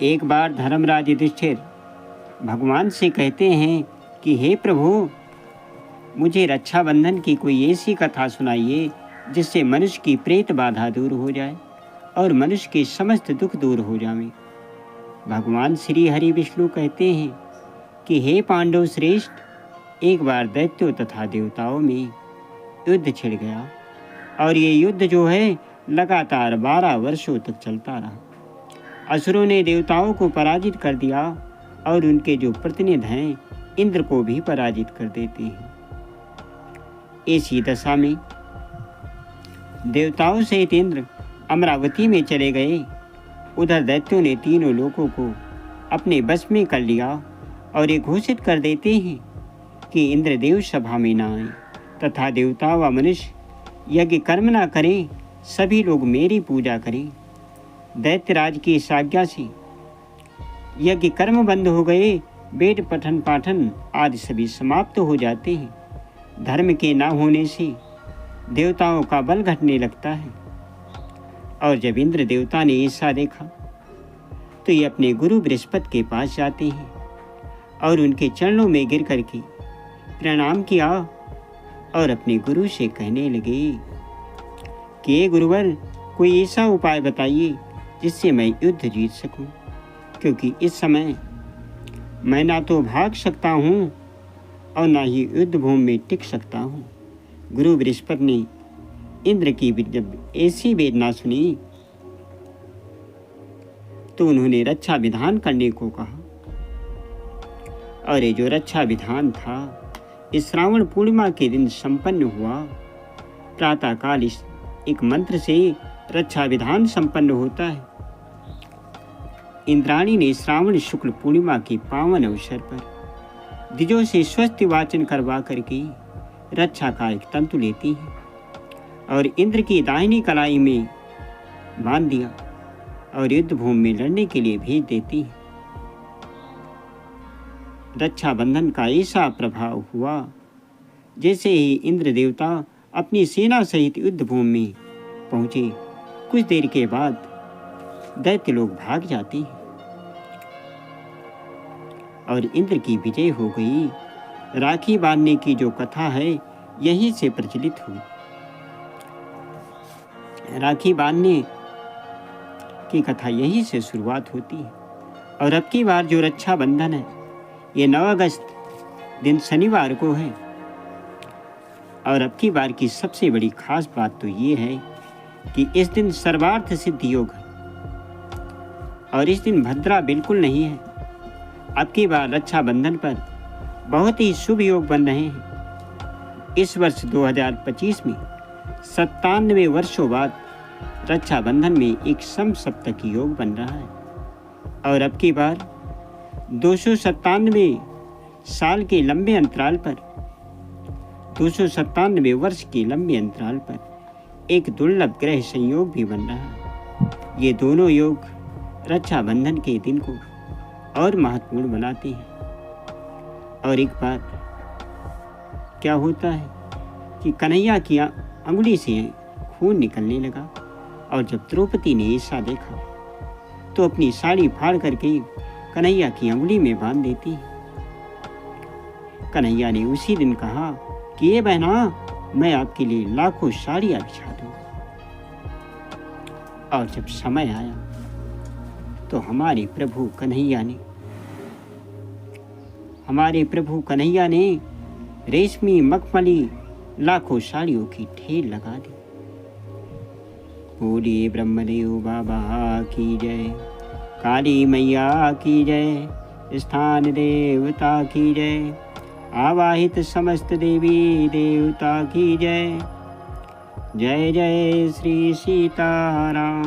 एक बार धर्मराज युधिष्ठिर भगवान से कहते हैं कि हे प्रभु, मुझे रक्षाबंधन की कोई ऐसी कथा सुनाइए जिससे मनुष्य की प्रेत बाधा दूर हो जाए और मनुष्य के समस्त दुख दूर हो जाए। भगवान श्री हरि विष्णु कहते हैं कि हे पांडव श्रेष्ठ, एक बार दैत्यों तथा देवताओं में युद्ध छिड़ गया और ये युद्ध जो है लगातार 12 वर्षों तक चलता रहा। असुरों ने देवताओं को पराजित कर दिया और उनके जो प्रतिनिधि हैं इंद्र को भी पराजित कर देते हैं। ऐसी दशा में देवताओं सहित इंद्र अमरावती में चले गए। उधर दैत्यों ने तीनों लोकों को अपने बस में कर लिया और ये घोषित कर देते हैं कि इंद्रदेव सभा में न आए तथा देवता व मनुष्य यज्ञ कर्म न करें, सभी लोग मेरी पूजा करें। दैत्यराज की इस आज्ञा से यज्ञ कर्म बंद हो गए, वेद पठन पाठन आदि सभी समाप्त हो जाते हैं। धर्म के न होने से देवताओं का बल घटने लगता है। और जब इंद्र देवता ने ऐसा देखा तो ये अपने गुरु बृहस्पति के पास जाते हैं और उनके चरणों में गिर करके प्रणाम किया और अपने गुरु से कहने लगे कि हे गुरुवर, कोई ऐसा उपाय बताइए जिससे मैं युद्ध जीत सकूं, क्योंकि इस समय मैं ना तो भाग सकता हूं और ना ही युद्ध भूमि में टिक सकता हूं। गुरु बृहस्पति ने इंद्र की जब ऐसी वेदना सुनी तो उन्होंने रक्षा विधान करने को कहा। और ये जो रक्षा विधान था इस श्रावण पूर्णिमा के दिन संपन्न हुआ। प्रातःकाल इस एक मंत्र से रक्षा विधान संपन्न होता है। इंद्राणी ने श्रावण शुक्ल पूर्णिमा के पावन अवसर पर द्विजों से स्वस्ति वाचन करवा करके रक्षा का एक तंतु लेती है और इंद्र की दाहिनी कलाई में बांध दिया और युद्ध भूमि में लड़ने के लिए भेज देती है। रक्षाबंधन का ऐसा प्रभाव हुआ जैसे ही इंद्र देवता अपनी सेना सहित युद्ध भूमि में पहुंचे, कुछ देर के बाद दैत्य लोग भाग जाते हैं और इंद्र की विजय हो गई। राखी बांधने की जो कथा है यहीं से प्रचलित हुई। राखी बांधने की कथा यहीं से शुरुआत होती है। और अब की बार जो रक्षाबंधन है ये 9 अगस्त दिन शनिवार को है। और अब की बार की सबसे बड़ी खास बात तो ये है कि इस दिन सर्वार्थ सिद्धि योग है और इस दिन भद्रा बिल्कुल नहीं है। अब की बार रक्षाबंधन पर बहुत ही शुभ योग बन रहे हैं। इस वर्ष 2025 में 97 वर्षों बाद रक्षाबंधन में एक समसप्तक योग बन रहा है। और अब की बार 297 साल के लंबे अंतराल पर 297 वर्ष के लंबे अंतराल पर एक दुर्लभ ग्रह संयोग भी बन रहा है। ये दोनों योग रक्षाबंधन के दिन को और महत्वपूर्ण बनाते हैं। और एक बार क्या होता है कि कन्हैया की अंगुली से खून निकलने लगा और जब द्रौपदी ने ऐसा देखा तो अपनी साड़ी फाड़ करके कन्हैया की अंगुली में बांध देती है। कन्हैया ने उसी दिन कहा कि ये बहना, मैं आपके लिए लाखों साड़ियां बिछा दूं। और जब समय आया तो हमारे प्रभु कन्हैया ने रेशमी मखमली लाखों साड़ियों की ढेर लगा दी। बोलिए ब्रह्मदेव बाबा की जय, काली मैया की जय, स्थान देवता की जय, आवाहित समस्त देवी देवता की जय। जय जय श्री सीताराम।